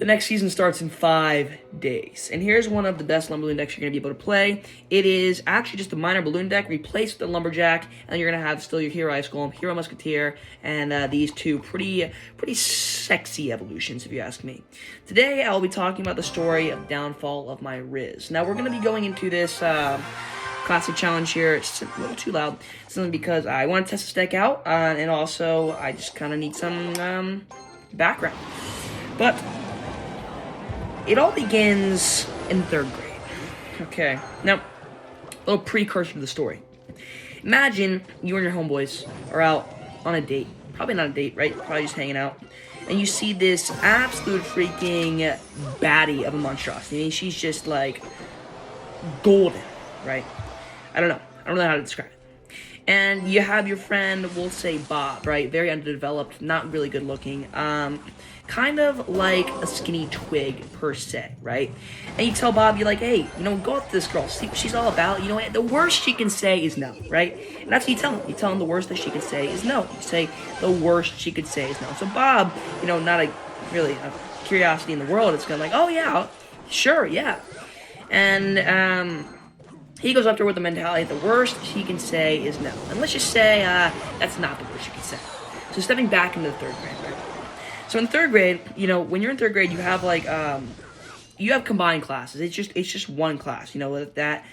The next season starts in 5 days, and here's one of the best LumberLoon decks you're going to be able to play. It is actually just a minor balloon deck replaced with the Lumberjack, and you're going to have still your Hero Ice Golem, Hero Musketeer, and these two pretty sexy evolutions, if you ask me. Today, I'll be talking about the story of downfall of my Riz. Now, we're going to be going into this classic challenge here. It's a little too loud, simply because I want to test this deck out, and also I just kind of need some background. But it all begins in 3rd grade. Okay, now, a little precursor to the story. Imagine you and your homeboys are out on a date. Probably not a date, right? Probably just hanging out. And you see this absolute freaking baddie of a monstrosity. I mean, she's just like golden, right? I don't know how to describe it. And you have your friend, we'll say Bob, right? Very underdeveloped, not really good looking. Kind of like a skinny twig, per se, right? And you tell Bob, you're like, hey, go up to this girl, see what she's all about. The worst she can say is no, right? And that's what you tell him. You tell him the worst that she can say is no. You say the worst she could say is no. So Bob, not really a curiosity in the world, it's kind of like, oh yeah, sure, yeah. And he goes up to her with the mentality, the worst she can say is no. And let's just say that's not the worst she can say. So stepping back into the 3rd grade, right? So in 3rd grade, when you're in 3rd grade, you have like you have combined classes. It's just one class. That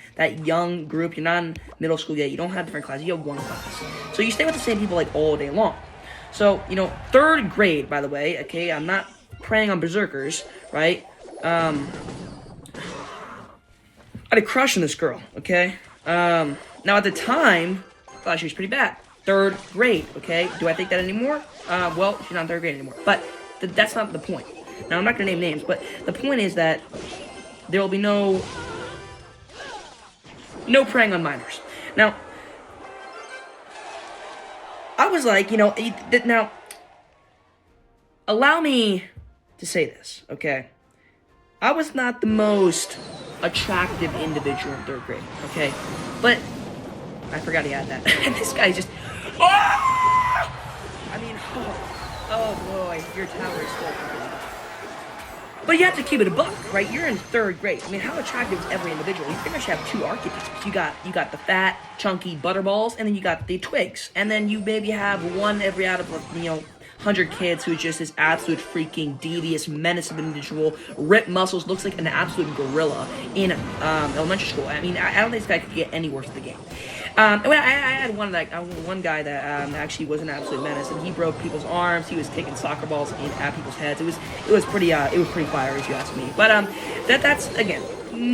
young group. You're not in middle school yet. You don't have different classes. You have one class. So you stay with the same people like all day long. So 3rd grade, by the way. Okay, I'm not preying on berserkers, right? I had a crush on this girl. Okay. Now at the time, I thought she was pretty bad. 3rd grade, okay? Do I think that anymore? Well, she's not in 3rd grade anymore. But that's not the point. Now, I'm not going to name names, but the point is that there will be no preying on minors. Now, I was like, now, allow me to say this, okay? I was not the most attractive individual in 3rd grade, okay? But I forgot he had that. This guy just... oh boy, your tower is still completely. But you have to keep it a buck, right? You're in 3rd grade. I mean, how attractive is every individual? You pretty much have 2 archetypes. You got the fat, chunky butterballs, and then you got the twigs. And then you maybe have one every out of 100 kids who's just this absolute freaking devious, menacing individual, ripped muscles, looks like an absolute gorilla in elementary school. I mean, I don't think this guy could get any worse at the game. I had one guy that actually was an absolute menace, and he broke people's arms. He was taking soccer balls at people's heads. It was pretty fiery, if you ask me. But that's again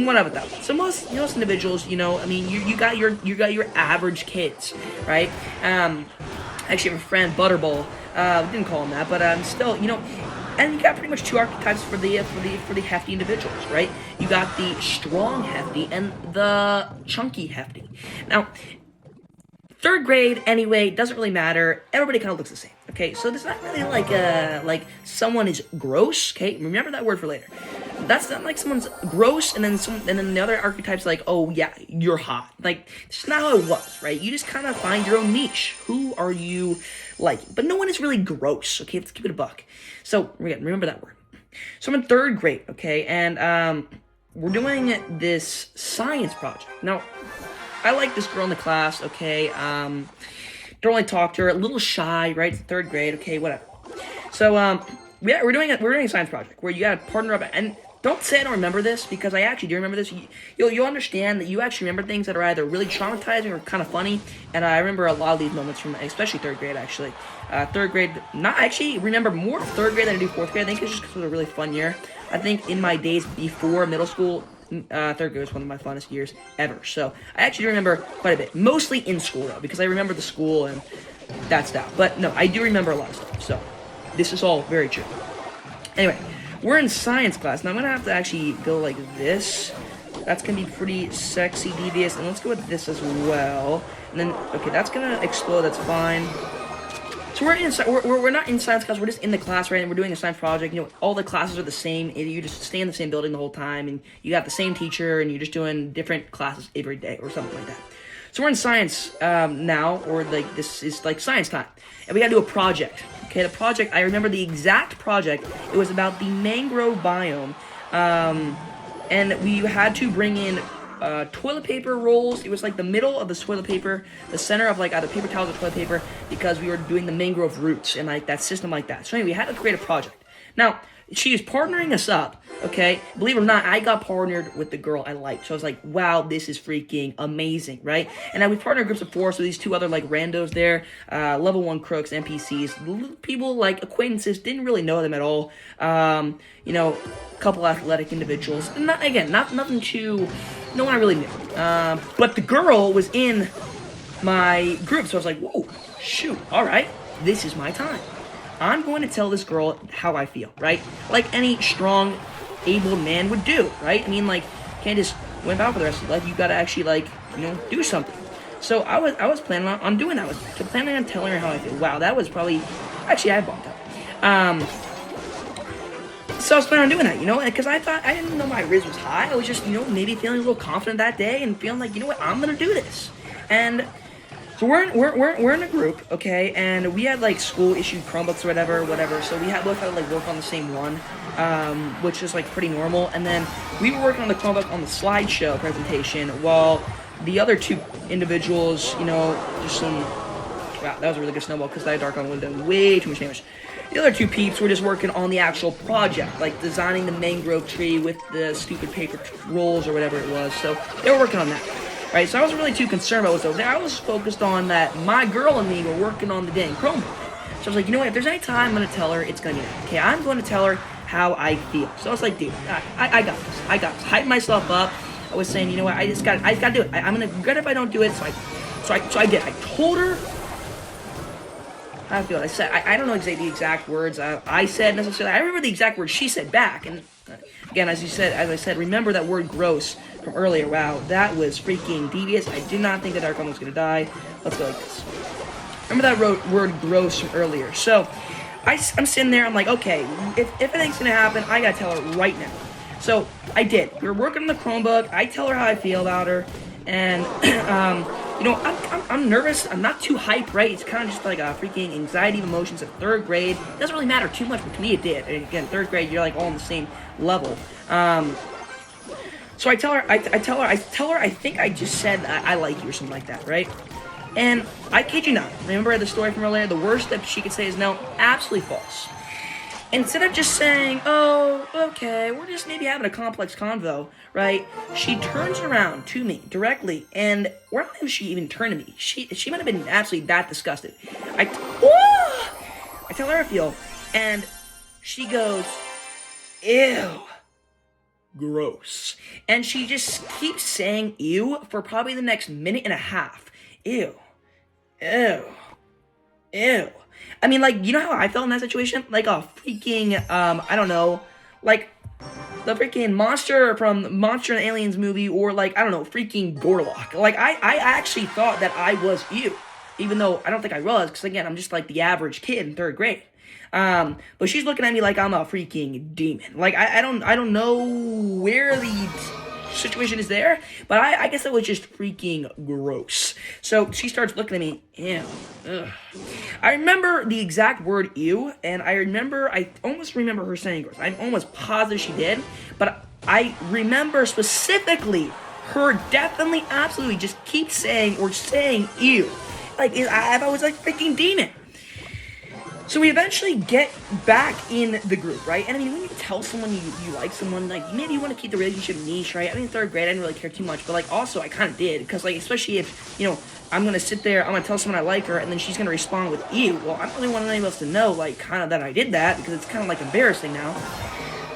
one of it though. So most individuals, I mean, you got your average kids, right? Actually, have a friend, Butterball. Didn't call him that, but still, and you got pretty much 2 archetypes for the hefty individuals, right? You got the strong hefty and the chunky hefty. Now, 3rd grade, anyway, doesn't really matter. Everybody kind of looks the same, okay? So there's not really like someone is gross, okay? Remember that word for later. That's not like someone's gross, and then the other archetype's like, oh yeah, you're hot. Like, it's not how it was, right? You just kind of find your own niche. Who are you liking? But no one is really gross, okay? Let's keep it a buck. So, remember that word. So I'm in 3rd grade, okay? And we're doing this science project. Now, I like this girl in the class, okay? Don't really talk to her. A little shy, right? 3rd grade, okay, whatever. So, we're doing a science project where you gotta partner up, and don't say I don't remember this, because I actually do remember this. You'll understand that you actually remember things that are either really traumatizing or kind of funny, and I remember a lot of these moments from, especially 3rd grade, actually. 3rd grade, not actually remember more of 3rd grade than I do 4th grade. I think it's just because it was a really fun year. I think in my days before middle school, 3rd grade was one of my funnest years ever. So I actually remember quite a bit, mostly in school though, because I remember the school and that stuff. But no, I do remember a lot of stuff. So this is all very true. Anyway, we're in science class. Now I'm gonna have to actually go like this. That's gonna be pretty sexy, devious, and let's go with this as well. And then, okay, that's gonna explode. That's fine. So we're not in science class. We're just in the class, right? And we're doing a science project. All the classes are the same. You just stay in the same building the whole time, and you got the same teacher, and you're just doing different classes every day or something like that. So we're in science now, or like this is like science time, and we gotta do a project. Okay, the project, I remember the exact project. It was about the mangrove biome. And we had to bring in toilet paper rolls. It was like the middle of the toilet paper, the center of like the paper towels of toilet paper, because we were doing the mangrove roots and like that system like that. So anyway, we had to create a project. Now, she is partnering us up, okay? Believe it or not, I got partnered with the girl I liked. So I was like, wow, this is freaking amazing, right? And now we partnered groups of 4, so these 2 other like randos there, level 1 crooks, NPCs, people like acquaintances, didn't really know them at all. You know, a couple athletic individuals. Nothing too, no one I really knew. But the girl was in my group, so I was like, whoa, shoot, all right, this is my time. I'm going to tell this girl how I feel, right? Like any strong, able man would do, right? I mean, like, can't just wimp out for the rest of your life. You gotta actually, like, you know, do something. So I was planning on doing that. I was planning on telling her how I feel. Wow, that was probably, actually, I bumped up. So I was planning on doing that, you know, because I thought, I didn't know my Riz was high. I was just, you know, maybe feeling a little confident that day and feeling like, you know what, I'm gonna do this. And so we're in a group, okay, and we had like school issued Chromebooks or whatever. So we both had to like work on the same one, which is like pretty normal. And then we were working on the Chromebook on the slideshow presentation, while the other 2 individuals, you know, just some. Wow, that was a really good snowball because that dark on would have done way too much damage. The other 2 peeps were just working on the actual project, like designing the mangrove tree with the stupid paper rolls or whatever it was. So they were working on that. Right, so I wasn't really too concerned about what's over there. I was focused on that my girl and me were working on the dang Chromebook. So I was like, you know what, if there's any time I'm going to tell her, it's going to be that. Okay, I'm going to tell her how I feel. So I was like, dude, I got this. I got this. Hype myself up. I was saying, you know what, I just got to do it. I'm going to regret it if I don't do it. So I did. I told her how I feel. I said, I don't know exactly the exact words I said necessarily. I remember the exact words she said back. And again, as I said, remember that word gross from earlier. Wow, that was freaking devious. I did not think that Dark Golem was going to die. Let's go like this. Remember that word gross from earlier. So I'm sitting there. I'm like, okay, if anything's going to happen, I got to tell her right now. So I did. We were working on the Chromebook. I tell her how I feel about her. And, you know, I'm nervous. I'm not too hyped, right? It's kind of just like a freaking anxiety of emotions at 3rd grade. It doesn't really matter too much, but to me it did. And again, 3rd grade, you're like all on the same level. So I tell her, I think I just said I like you or something like that, right? And I kid you not, remember the story from earlier? The worst that she could say is no, absolutely false. Instead of just saying, oh, okay, we're just maybe having a complex convo, right? She turns around to me directly, and I don't know if she even turned to me. She might have been absolutely that disgusted. I tell her I feel, and she goes, ew. Gross. And she just keeps saying ew for probably the next minute and a half. Ew. Ew. Ew. I mean, like, you know how I felt in that situation? Like a freaking, I don't know, like the freaking monster from Monster and Aliens movie, or like, I don't know, freaking Gorlock. Like, I actually thought that I was ew, even though I don't think I was, because again, I'm just like the average kid in 3rd grade. But she's looking at me like I'm a freaking demon. Like, I don't know where the situation is there, but I guess it was just freaking gross. So she starts looking at me, ew. Ugh. I remember the exact word ew, and I almost remember her saying gross. I'm almost positive she did, but I remember specifically her definitely, absolutely just keep saying ew. Like, I was like freaking demon. So we eventually get back in the group, right? And I mean, when you tell someone you like someone, like, maybe you want to keep the relationship niche, right? I mean, 3rd grade, I didn't really care too much, but like, also, I kind of did, because like, especially if, you know, I'm going to sit there, I'm going to tell someone I like her, and then she's going to respond with ew. Well, I don't really want anyone else to know, like, kind of that I did that, because it's kind of like embarrassing now.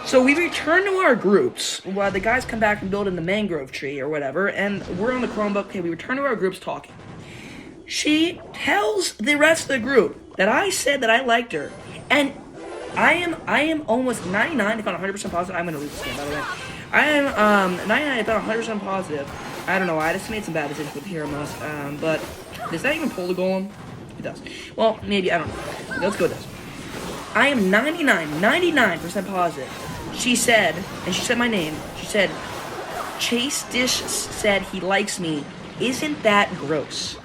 So we return to our groups while the guys come back from building the mangrove tree or whatever, and we're on the Chromebook. Okay, we return to our groups talking. She tells the rest of the group that I said that I liked her, and I am almost 99, if not 100% positive. I'm gonna lose this game, by the way. I am 99, if not 100% positive. I don't know. I just made some bad decisions with the hero mouse. But does that even pull the golem? It does. Well, maybe, I don't know. Let's go with this. I am 99% positive. She said, and she said my name. She said, Chase Dish said he likes me. Isn't that gross?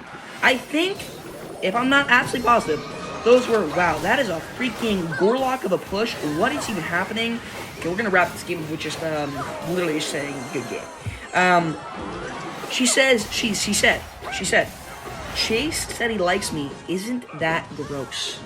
I think, if I'm not absolutely positive, Those were, wow, that is a freaking Gorlock of a push. What is even happening? Okay, we're going to wrap this game with just literally just saying good game. She said, Chase said he likes me. Isn't that gross?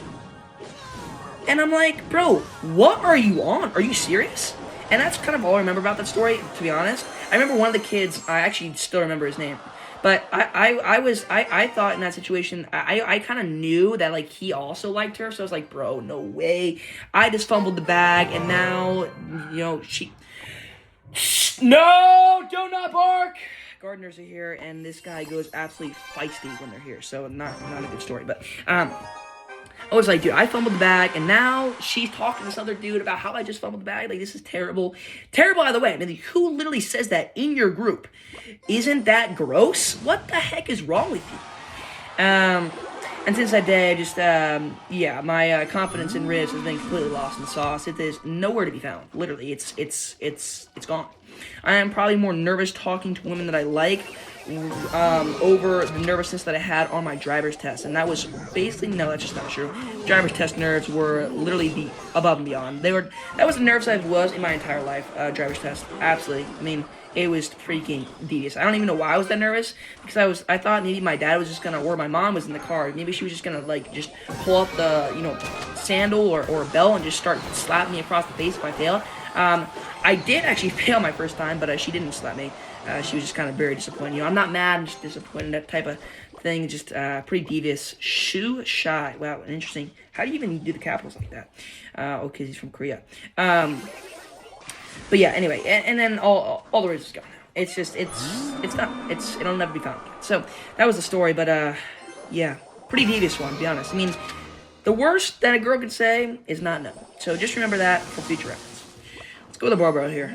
And I'm like, bro, what are you on? Are you serious? And that's kind of all I remember about that story, to be honest. I remember one of the kids, I actually still remember his name. But I thought in that situation, I kind of knew that, like, he also liked her. So I was like, bro, no way. I just fumbled the bag, and now, you know, No, do not bark! Gardeners are here, and this guy goes absolutely feisty when they're here. So not a good story, but, I was like, dude, I fumbled the bag, and now she's talking to this other dude about how I just fumbled the bag. Like, this is terrible. Terrible, by the way. I mean, who literally says that in your group? Isn't that gross? What the heck is wrong with you? And since that day, I just, yeah, my confidence in Riz has been completely lost in the sauce. It is nowhere to be found. Literally, it's gone. I am probably more nervous talking to women that I like over the nervousness that I had on my driver's test. And that was basically, no, that's just not true. Driver's test nerves were literally above and beyond. That was the nerves I was in my entire life, driver's test. Absolutely. I mean, it was freaking devious. I don't even know why I was that nervous, because I thought maybe my dad was just gonna, or my mom was in the car, maybe she was just gonna, like, just pull up the, you know, sandal or a bell and just start slapping me across the face if I failed. I did actually fail my first time, but she didn't slap me. She was just kind of very disappointed. You know, I'm not mad, I'm just disappointed. That type of thing, just pretty devious. Shoe shy. Wow, interesting. How do you even do the capitals like that? Okay, he's from Korea. But yeah, anyway, and then all the words is gone. It's just, it'll never be found again. So that was the story, but yeah, pretty devious one, to be honest. I mean, the worst that a girl could say is not no. So just remember that for future reference. Let's go with the barbell here.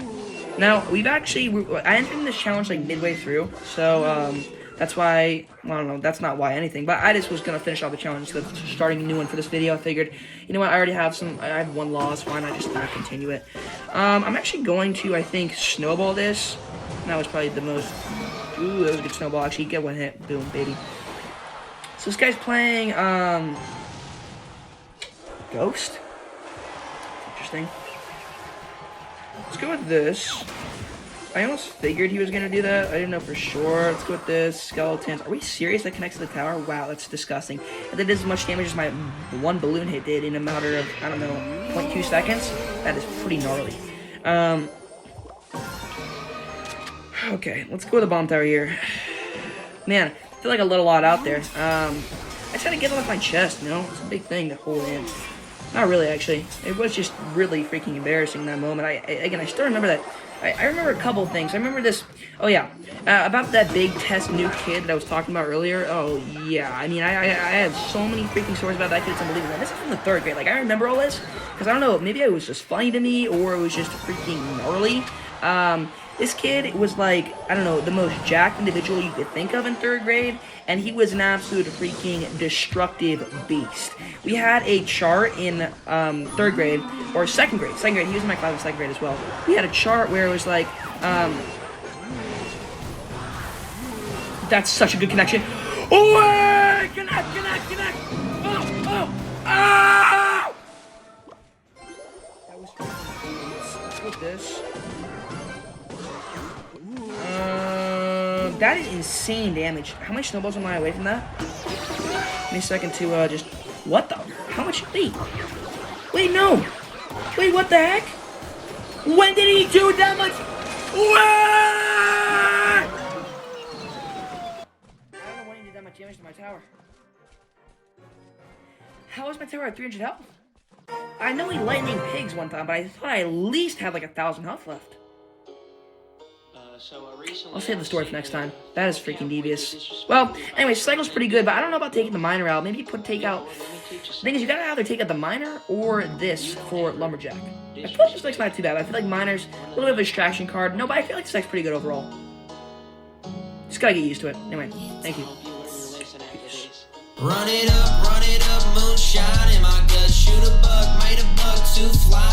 Now, I entered in this challenge like midway through, so that's why, well, I don't know, that's not why anything, but I just was going to finish off the challenge instead of starting a new one for this video. I figured, you know what, I have one loss, why not just not continue it? I'm actually going to, I think, snowball this. That was probably the most, ooh, that was a good snowball, actually, get one hit, boom, baby. So this guy's playing, Ghost? Interesting. Let's go with this. I almost figured he was going to do that. I didn't know for sure. Let's go with this. Skeletons. Are we serious? That connects to the tower? Wow, that's disgusting. And that did as much damage as my one balloon hit did in a matter of, I don't know, 0.2 seconds. That is pretty gnarly. Okay, let's go with the bomb tower here. Man, I feel like I let a lot out there. I just had to get it off my chest, you know? It's a big thing to hold in. Not really, actually. It was just really freaking embarrassing in that moment. I still remember that. I remember a couple of things. I remember this. Oh, yeah. About that big test new kid that I was talking about earlier. Oh, yeah. I mean, I have so many freaking stories about that kid. It's unbelievable. This is from the 3rd grade. Like, I remember all this. Because, I don't know, maybe it was just funny to me, or it was just freaking gnarly. This kid was like, I don't know, the most jacked individual you could think of in 3rd grade, and he was an absolute freaking destructive beast. We had a chart in 3rd grade, or 2nd grade. 2nd grade, he was in my class in 2nd grade as well. We had a chart where it was like, that's such a good connection. Oh, connect! Oh! That was freaking, let's go with this. That is insane damage. How many snowballs am I away from that? Give me a second to just... What the? How much? Wait, no! Wait, what the heck? When did he do that much? What? I don't know when he did that much damage to my tower. How is my tower at 300 health? I know he lightning pigs one time, but I thought I at least had like 1,000 health left. I'll save the story for next time. That is freaking devious. Well, anyway, Cycle's pretty good, but I don't know about taking the miner out. Maybe take out... The thing is, you gotta either take out the miner or this for Lumberjack. I feel like this deck's not too bad. I feel like miner's a little bit of a distraction card. No, but I feel like this deck's pretty good overall. Just gotta get used to it. Anyway, thank you. Run it up, moonshine in my gut. Shoot a buck, made a buck to fly.